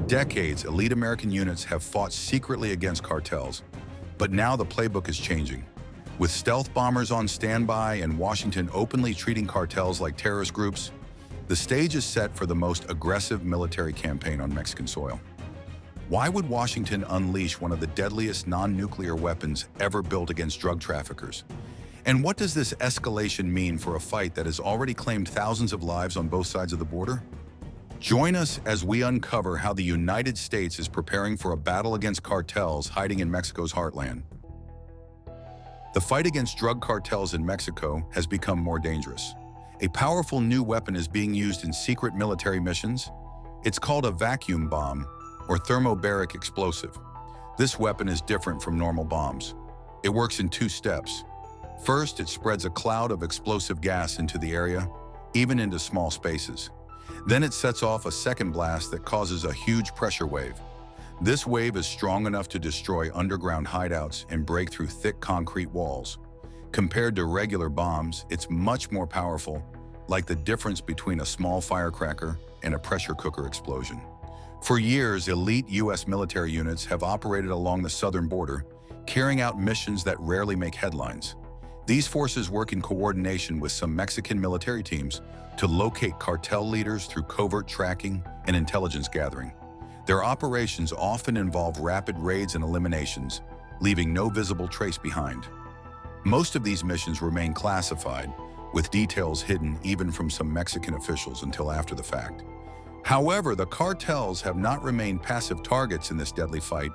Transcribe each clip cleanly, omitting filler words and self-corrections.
decades, elite American units have fought secretly against cartels, but now the playbook is changing. With stealth bombers on standby and Washington openly treating cartels like terrorist groups, the stage is set for the most aggressive military campaign on Mexican soil. Why would Washington unleash one of the deadliest non-nuclear weapons ever built against drug traffickers? And what does this escalation mean for a fight that has already claimed thousands of lives on both sides of the border? Join us as we uncover how the United States is preparing for a battle against cartels hiding in Mexico's heartland. The fight against drug cartels in Mexico has become more dangerous. A powerful new weapon is being used in secret military missions. It's called a vacuum bomb, or thermobaric explosive. This weapon is different from normal bombs. It works in two steps. First, it spreads a cloud of explosive gas into the area, even into small spaces. Then it sets off a second blast that causes a huge pressure wave. This wave is strong enough to destroy underground hideouts and break through thick concrete walls. Compared to regular bombs, it's much more powerful, like the difference between a small firecracker and a pressure cooker explosion. For years, elite U.S. military units have operated along the southern border, carrying out missions that rarely make headlines. These forces work in coordination with some Mexican military teams to locate cartel leaders through covert tracking and intelligence gathering. Their operations often involve rapid raids and eliminations, leaving no visible trace behind. Most of these missions remain classified, with details hidden even from some Mexican officials until after the fact. However, the cartels have not remained passive targets in this deadly fight.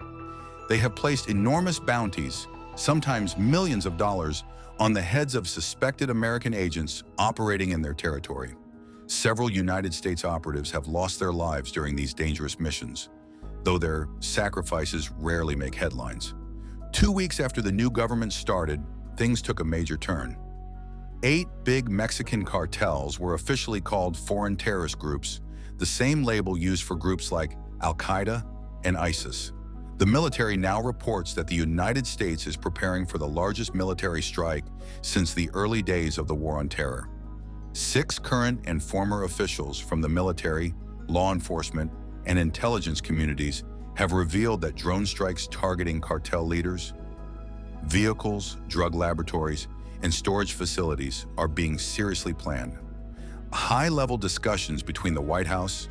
They have placed enormous bounties, sometimes millions of dollars, on the heads of suspected American agents operating in their territory. Several United States operatives have lost their lives during these dangerous missions, though their sacrifices rarely make headlines. 2 weeks after the new government started, things took a major turn. 8 big Mexican cartels were officially called foreign terrorist groups, the same label used for groups like Al-Qaeda and ISIS. The military now reports that the United States is preparing for the largest military strike since the early days of the War on Terror. 6 current and former officials from the military, law enforcement, and intelligence communities have revealed that drone strikes targeting cartel leaders, vehicles, drug laboratories, and storage facilities are being seriously planned. High-level discussions between the White House,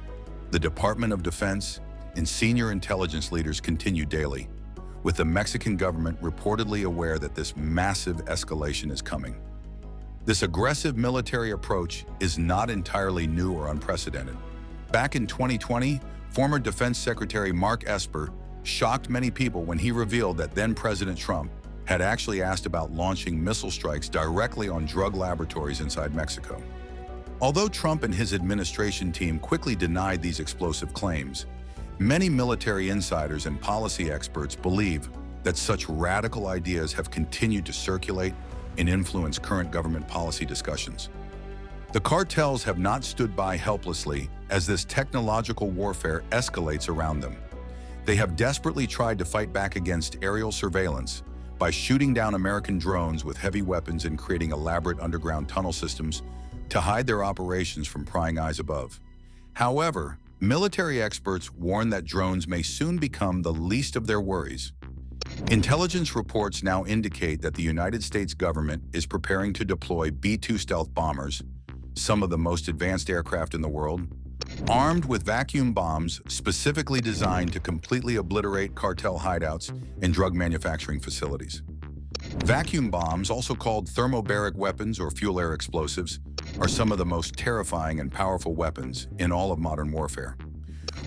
the Department of Defense, and senior intelligence leaders continue daily, with the Mexican government reportedly aware that this massive escalation is coming. This aggressive military approach is not entirely new or unprecedented. Back in 2020, former Defense Secretary Mark Esper shocked many people when he revealed that then-President Trump had actually asked about launching missile strikes directly on drug laboratories inside Mexico. Although Trump and his administration team quickly denied these explosive claims, many military insiders and policy experts believe that such radical ideas have continued to circulate and influence current government policy discussions. The cartels have not stood by helplessly as this technological warfare escalates around them. They have desperately tried to fight back against aerial surveillance by shooting down American drones with heavy weapons and creating elaborate underground tunnel systems to hide their operations from prying eyes above. However, military experts warn that drones may soon become the least of their worries. Intelligence reports now indicate that the United States government is preparing to deploy B-2 stealth bombers, some of the most advanced aircraft in the world, armed with vacuum bombs specifically designed to completely obliterate cartel hideouts and drug manufacturing facilities. Vacuum bombs, also called thermobaric weapons or fuel-air explosives, are some of the most terrifying and powerful weapons in all of modern warfare.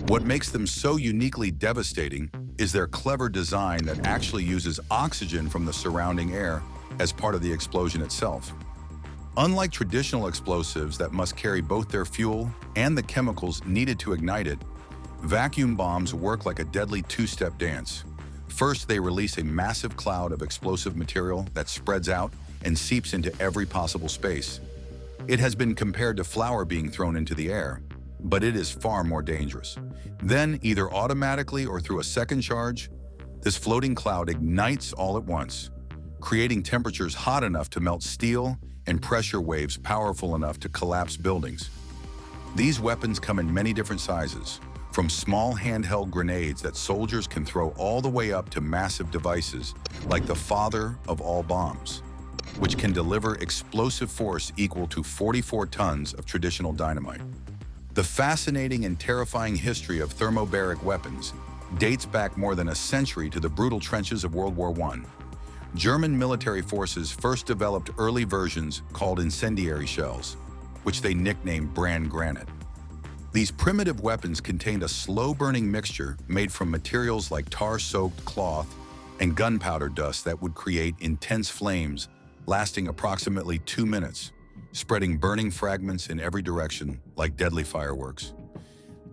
What makes them so uniquely devastating is their clever design that actually uses oxygen from the surrounding air as part of the explosion itself. Unlike traditional explosives that must carry both their fuel and the chemicals needed to ignite it, vacuum bombs work like a deadly two-step dance. First, they release a massive cloud of explosive material that spreads out and seeps into every possible space. It has been compared to flour being thrown into the air, but it is far more dangerous. Then, either automatically or through a second charge, this floating cloud ignites all at once, creating temperatures hot enough to melt steel and pressure waves powerful enough to collapse buildings. These weapons come in many different sizes, from small handheld grenades that soldiers can throw all the way up to massive devices like the father of all bombs, which can deliver explosive force equal to 44 tons of traditional dynamite. The fascinating and terrifying history of thermobaric weapons dates back more than a century to the brutal trenches of World War I. German military forces first developed early versions called incendiary shells, which they nicknamed Brand Granite. These primitive weapons contained a slow-burning mixture made from materials like tar-soaked cloth and gunpowder dust that would create intense flames lasting approximately 2 minutes, spreading burning fragments in every direction like deadly fireworks.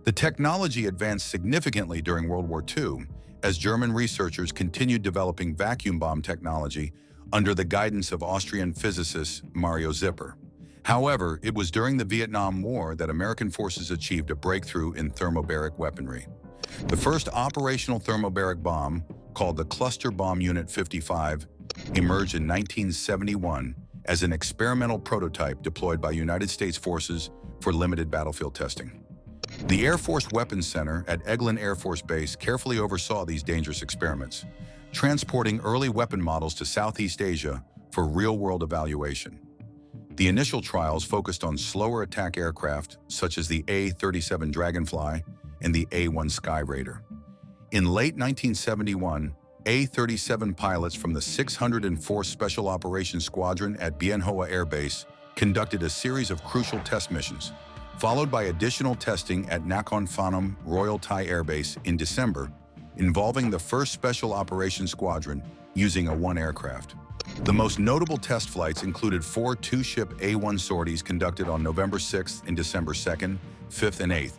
The technology advanced significantly during World War II as German researchers continued developing vacuum bomb technology under the guidance of Austrian physicist Mario Zipper. However, it was during the Vietnam War that American forces achieved a breakthrough in thermobaric weaponry. The first operational thermobaric bomb, called the Cluster Bomb Unit 55, emerged in 1971 as an experimental prototype deployed by United States forces for limited battlefield testing. The Air Force Weapons Center at Eglin Air Force Base carefully oversaw these dangerous experiments, transporting early weapon models to Southeast Asia for real-world evaluation. The initial trials focused on slower attack aircraft such as the A-37 Dragonfly and the A-1 Sky Raider. In late 1971, A-37 pilots from the 604th Special Operations Squadron at Bien Hoa Air Base conducted a series of crucial test missions, followed by additional testing at Nakhon Phanom Royal Thai Air Base in December, involving the 1st Special Operations Squadron using a one aircraft. The most notable test flights included 4 two-ship A-1 sorties conducted on November 6th and December 2nd, 5th, and 8th,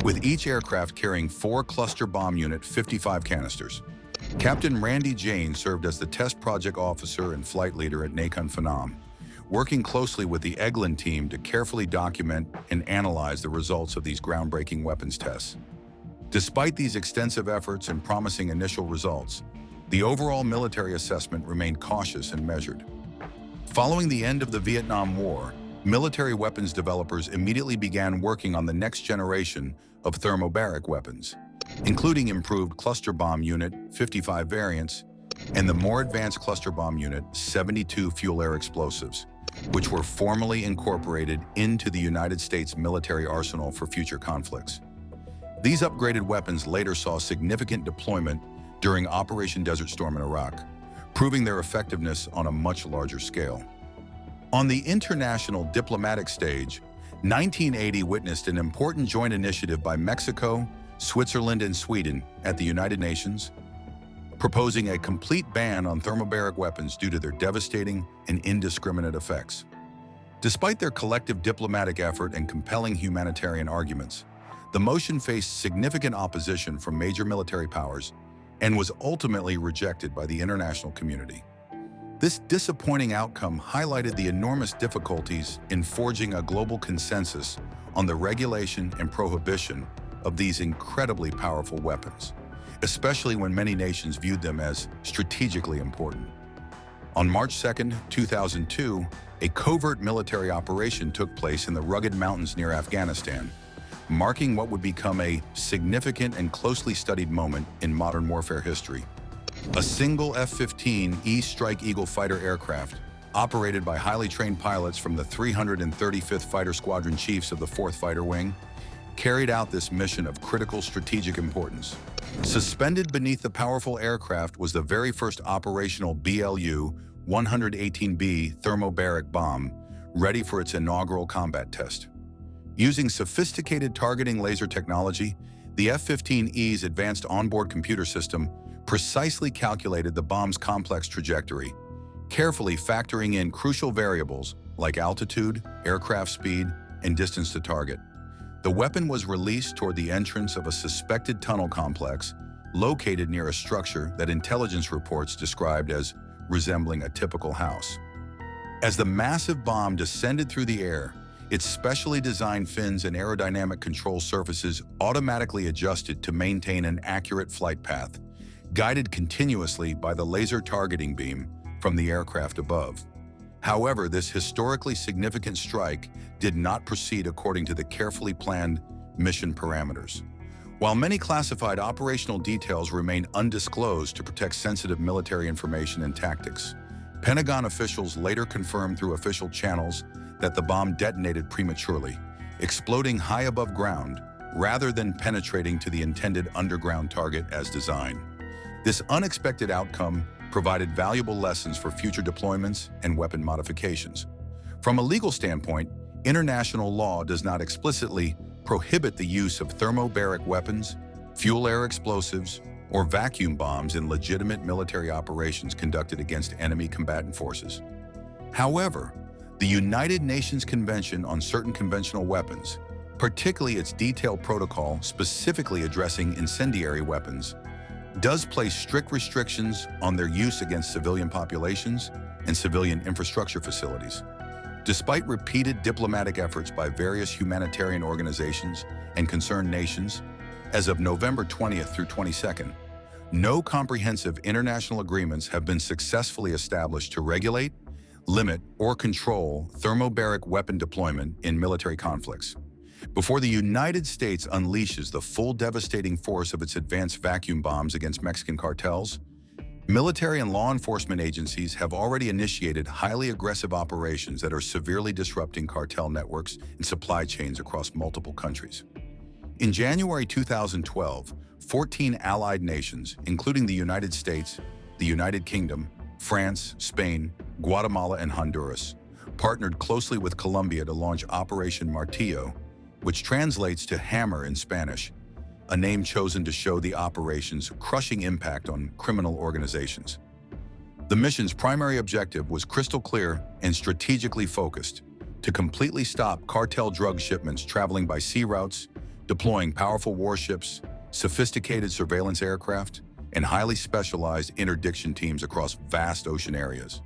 with each aircraft carrying 4 Cluster Bomb Unit 55 canisters. Captain Randy Jane served as the test project officer and flight leader at Nakhon Phanom, working closely with the Eglin team to carefully document and analyze the results of these groundbreaking weapons tests. Despite these extensive efforts and promising initial results, the overall military assessment remained cautious and measured. Following the end of the Vietnam War, military weapons developers immediately began working on the next generation of thermobaric weapons, including improved Cluster Bomb Unit 55 variants and the more advanced Cluster Bomb Unit 72 fuel-air explosives, which were formally incorporated into the United States military arsenal for future conflicts. These upgraded weapons later saw significant deployment during Operation Desert Storm in Iraq, proving their effectiveness on a much larger scale. On the international diplomatic stage, 1980 witnessed an important joint initiative by Mexico, Switzerland, and Sweden at the United Nations, proposing a complete ban on thermobaric weapons due to their devastating and indiscriminate effects. Despite their collective diplomatic effort and compelling humanitarian arguments, the motion faced significant opposition from major military powers and was ultimately rejected by the international community. This disappointing outcome highlighted the enormous difficulties in forging a global consensus on the regulation and prohibition of these incredibly powerful weapons, especially when many nations viewed them as strategically important. On March 2, 2002, a covert military operation took place in the rugged mountains near Afghanistan, marking what would become a significant and closely studied moment in modern warfare history. A single F-15E Strike Eagle fighter aircraft, operated by highly trained pilots from the 335th Fighter Squadron Chiefs of the 4th Fighter Wing, carried out this mission of critical strategic importance. Suspended beneath the powerful aircraft was the very first operational BLU-118B thermobaric bomb, ready for its inaugural combat test. Using sophisticated targeting laser technology, the F-15E's advanced onboard computer system precisely calculated the bomb's complex trajectory, carefully factoring in crucial variables like altitude, aircraft speed, and distance to target. The weapon was released toward the entrance of a suspected tunnel complex located near a structure that intelligence reports described as resembling a typical house. As the massive bomb descended through the air, its specially designed fins and aerodynamic control surfaces automatically adjusted to maintain an accurate flight path, guided continuously by the laser targeting beam from the aircraft above. However, this historically significant strike did not proceed according to the carefully planned mission parameters. While many classified operational details remain undisclosed to protect sensitive military information and tactics, Pentagon officials later confirmed through official channels that the bomb detonated prematurely, exploding high above ground rather than penetrating to the intended underground target as designed. This unexpected outcome provided valuable lessons for future deployments and weapon modifications. From a legal standpoint, international law does not explicitly prohibit the use of thermobaric weapons, fuel-air explosives, or vacuum bombs in legitimate military operations conducted against enemy combatant forces. However, the United Nations Convention on Certain Conventional Weapons, particularly its detailed protocol specifically addressing incendiary weapons, does place strict restrictions on their use against civilian populations and civilian infrastructure facilities. Despite repeated diplomatic efforts by various humanitarian organizations and concerned nations, as of November 20th through 22nd, no comprehensive international agreements have been successfully established to regulate, limit, or control thermobaric weapon deployment in military conflicts. Before the United States unleashes the full devastating force of its advanced vacuum bombs against Mexican cartels, military and law enforcement agencies have already initiated highly aggressive operations that are severely disrupting cartel networks and supply chains across multiple countries. In January 2012, 14 allied nations, including the United States, the United Kingdom, France, Spain, Guatemala, and Honduras, partnered closely with Colombia to launch Operation Martillo, which translates to hammer in Spanish, a name chosen to show the operation's crushing impact on criminal organizations. The mission's primary objective was crystal clear and strategically focused: to completely stop cartel drug shipments traveling by sea routes, deploying powerful warships, sophisticated surveillance aircraft, and highly specialized interdiction teams across vast ocean areas.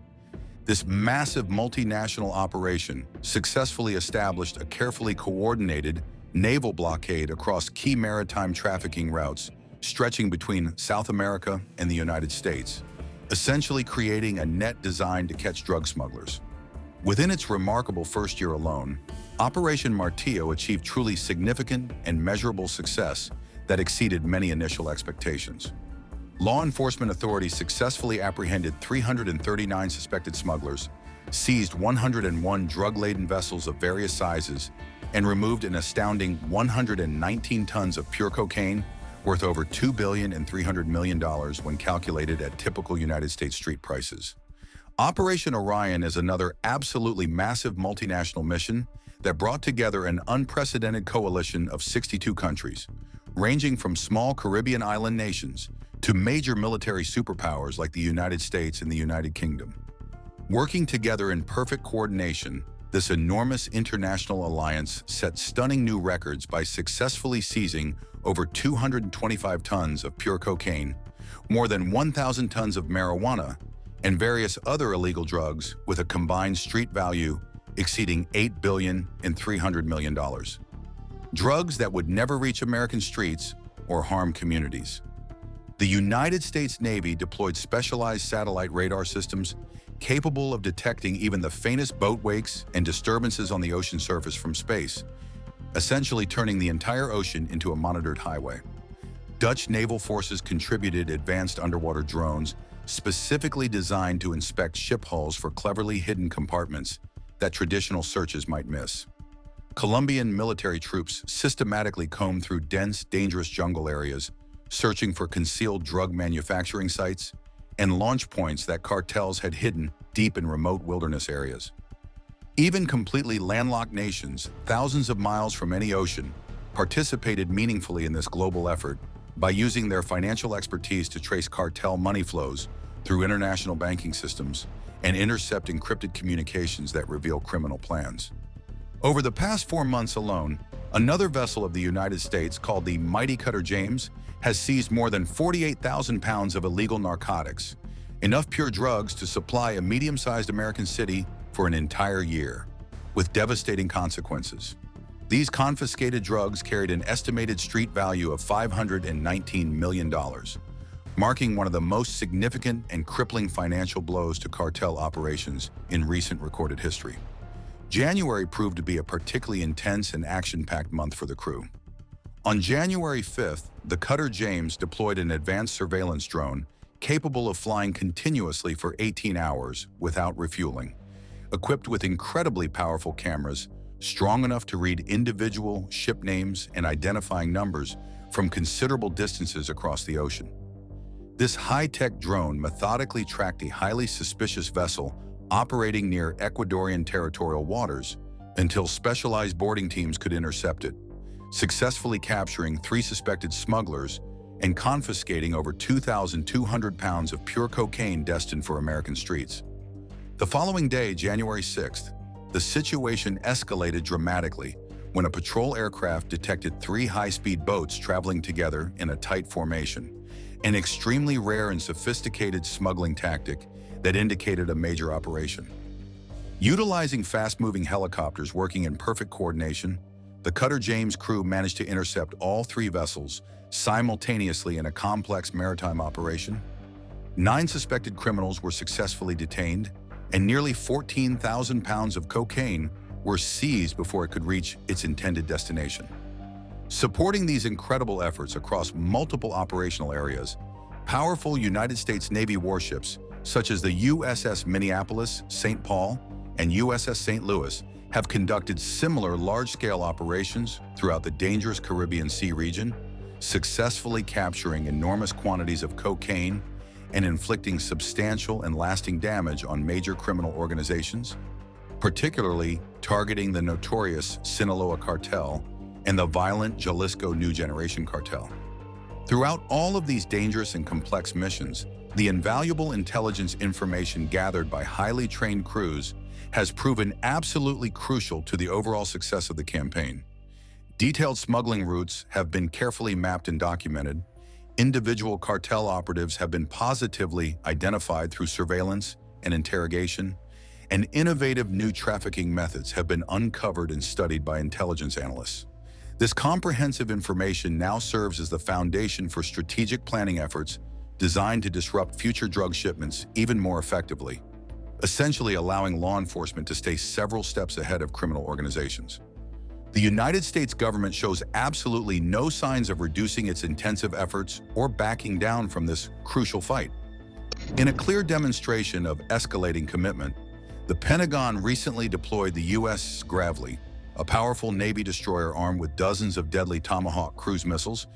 This massive multinational operation successfully established a carefully coordinated naval blockade across key maritime trafficking routes stretching between South America and the United States, essentially creating a net designed to catch drug smugglers. Within its remarkable first year alone, Operation Martillo achieved truly significant and measurable success that exceeded many initial expectations. Law enforcement authorities successfully apprehended 339 suspected smugglers, seized 101 drug-laden vessels of various sizes, and removed an astounding 119 tons of pure cocaine worth over $2.3 billion when calculated at typical United States street prices. Operation Orion is another absolutely massive multinational mission that brought together an unprecedented coalition of 62 countries, ranging from small Caribbean island nations to major military superpowers like the United States and the United Kingdom. Working together in perfect coordination, this enormous international alliance set stunning new records by successfully seizing over 225 tons of pure cocaine, more than 1,000 tons of marijuana, and various other illegal drugs with a combined street value exceeding $8.3 billion. Drugs that would never reach American streets or harm communities. The United States Navy deployed specialized satellite radar systems capable of detecting even the faintest boat wakes and disturbances on the ocean surface from space, essentially turning the entire ocean into a monitored highway. Dutch naval forces contributed advanced underwater drones specifically designed to inspect ship hulls for cleverly hidden compartments that traditional searches might miss. Colombian military troops systematically combed through dense, dangerous jungle areas, searching for concealed drug manufacturing sites and launch points that cartels had hidden deep in remote wilderness areas. Even completely landlocked nations, thousands of miles from any ocean, participated meaningfully in this global effort by using their financial expertise to trace cartel money flows through international banking systems and intercept encrypted communications that reveal criminal plans. Over the past 4 months alone, another vessel of the United States called the Mighty Cutter James has seized more than 48,000 pounds of illegal narcotics, enough pure drugs to supply a medium-sized American city for an entire year, with devastating consequences. These confiscated drugs carried an estimated street value of $519 million, marking one of the most significant and crippling financial blows to cartel operations in recent recorded history. January proved to be a particularly intense and action-packed month for the crew. On January 5th, the cutter James deployed an advanced surveillance drone capable of flying continuously for 18 hours without refueling, equipped with incredibly powerful cameras strong enough to read individual ship names and identifying numbers from considerable distances across the ocean. This high-tech drone methodically tracked a highly suspicious vessel operating near Ecuadorian territorial waters until specialized boarding teams could intercept it, successfully capturing 3 suspected smugglers and confiscating over 2,200 pounds of pure cocaine destined for American streets. The following day, January 6th, the situation escalated dramatically when a patrol aircraft detected 3 high-speed boats traveling together in a tight formation, an extremely rare and sophisticated smuggling tactic that indicated a major operation. Utilizing fast-moving helicopters working in perfect coordination, the cutter James crew managed to intercept all 3 vessels simultaneously in a complex maritime operation. 9 suspected criminals were successfully detained, and nearly 14,000 pounds of cocaine were seized before it could reach its intended destination. Supporting these incredible efforts across multiple operational areas, powerful United States Navy warships such as the USS Minneapolis, St. Paul, and USS St. Louis have conducted similar large-scale operations throughout the dangerous Caribbean Sea region, successfully capturing enormous quantities of cocaine and inflicting substantial and lasting damage on major criminal organizations, particularly targeting the notorious Sinaloa Cartel and the violent Jalisco New Generation Cartel. Throughout all of these dangerous and complex missions, the invaluable intelligence information gathered by highly trained crews has proven absolutely crucial to the overall success of the campaign. Detailed smuggling routes have been carefully mapped and documented. Individual cartel operatives have been positively identified through surveillance and interrogation, and innovative new trafficking methods have been uncovered and studied by intelligence analysts. This comprehensive information now serves as the foundation for strategic planning efforts designed to disrupt future drug shipments even more effectively, essentially allowing law enforcement to stay several steps ahead of criminal organizations. The United States government shows absolutely no signs of reducing its intensive efforts or backing down from this crucial fight. In a clear demonstration of escalating commitment, the Pentagon recently deployed the U.S. Gravely, a powerful Navy destroyer armed with dozens of deadly Tomahawk cruise missiles,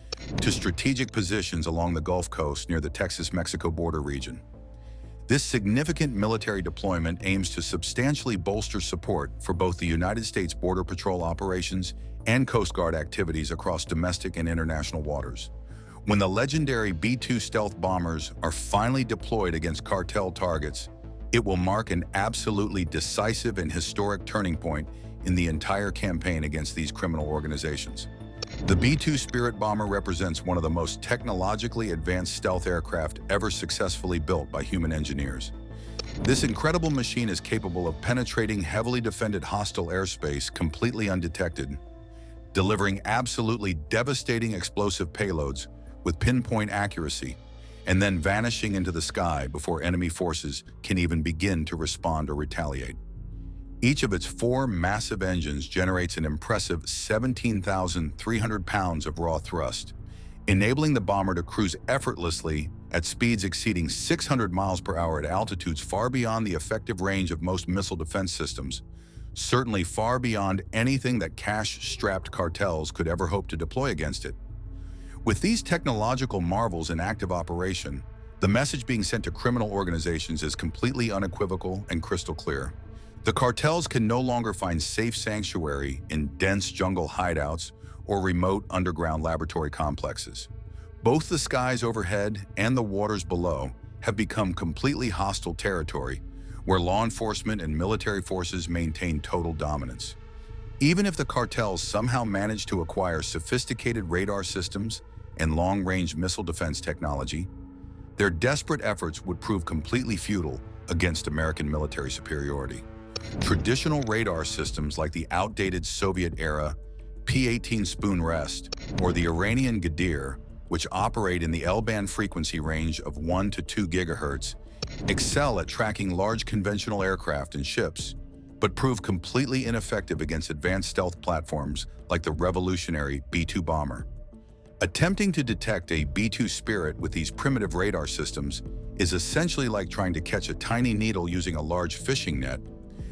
to strategic positions along the Gulf Coast near the Texas-Mexico border region. This significant military deployment aims to substantially bolster support for both the United States Border Patrol operations and Coast Guard activities across domestic and international waters. When the legendary B-2 stealth bombers are finally deployed against cartel targets, it will mark an absolutely decisive and historic turning point in the entire campaign against these criminal organizations. The B-2 Spirit bomber represents one of the most technologically advanced stealth aircraft ever successfully built by human engineers. This incredible machine is capable of penetrating heavily defended hostile airspace completely undetected, delivering absolutely devastating explosive payloads with pinpoint accuracy, and then vanishing into the sky before enemy forces can even begin to respond or retaliate. Each of its 4 massive engines generates an impressive 17,300 pounds of raw thrust, enabling the bomber to cruise effortlessly at speeds exceeding 600 miles per hour at altitudes far beyond the effective range of most missile defense systems, certainly far beyond anything that cash-strapped cartels could ever hope to deploy against it. With these technological marvels in active operation, the message being sent to criminal organizations is completely unequivocal and crystal clear. The cartels can no longer find safe sanctuary in dense jungle hideouts or remote underground laboratory complexes. Both the skies overhead and the waters below have become completely hostile territory where law enforcement and military forces maintain total dominance. Even if the cartels somehow manage to acquire sophisticated radar systems and long-range missile defense technology, their desperate efforts would prove completely futile against American military superiority. Traditional radar systems like the outdated Soviet-era P-18 Spoon Rest or the Iranian Gadir, which operate in the L-band frequency range of 1 to 2 gigahertz, excel at tracking large conventional aircraft and ships, but prove completely ineffective against advanced stealth platforms like the revolutionary B-2 bomber. Attempting to detect a B-2 Spirit with these primitive radar systems is essentially like trying to catch a tiny needle using a large fishing net.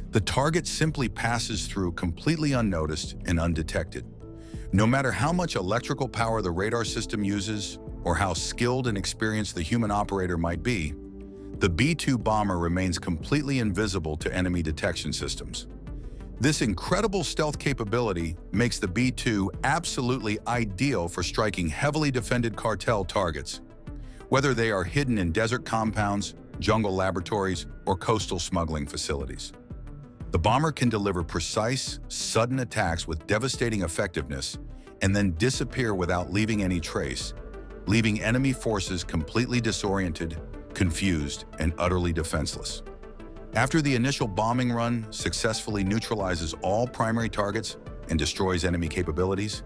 The target simply passes through completely unnoticed and undetected. No matter how much electrical power the radar system uses or how skilled and experienced the human operator might be, the B-2 bomber remains completely invisible to enemy detection systems. This incredible stealth capability makes the B-2 absolutely ideal for striking heavily defended cartel targets, whether they are hidden in desert compounds, jungle laboratories, or coastal smuggling facilities. The bomber can deliver precise, sudden attacks with devastating effectiveness and then disappear without leaving any trace, leaving enemy forces completely disoriented, confused, and utterly defenseless. After the initial bombing run successfully neutralizes all primary targets and destroys enemy capabilities,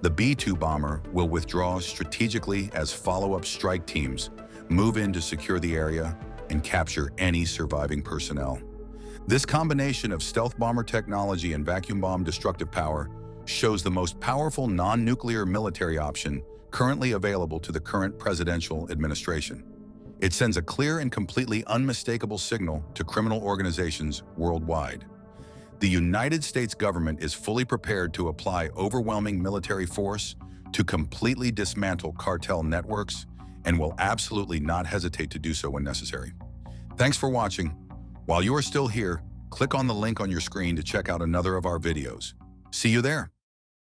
the B-2 bomber will withdraw strategically as follow-up strike teams move in to secure the area and capture any surviving personnel. This combination of stealth bomber technology and vacuum bomb destructive power shows the most powerful non-nuclear military option currently available to the current presidential administration. It sends a clear and completely unmistakable signal to criminal organizations worldwide. The United States government is fully prepared to apply overwhelming military force to completely dismantle cartel networks and will absolutely not hesitate to do so when necessary. Thanks for watching. While you are still here, click on the link on your screen to check out another of our videos. See you there.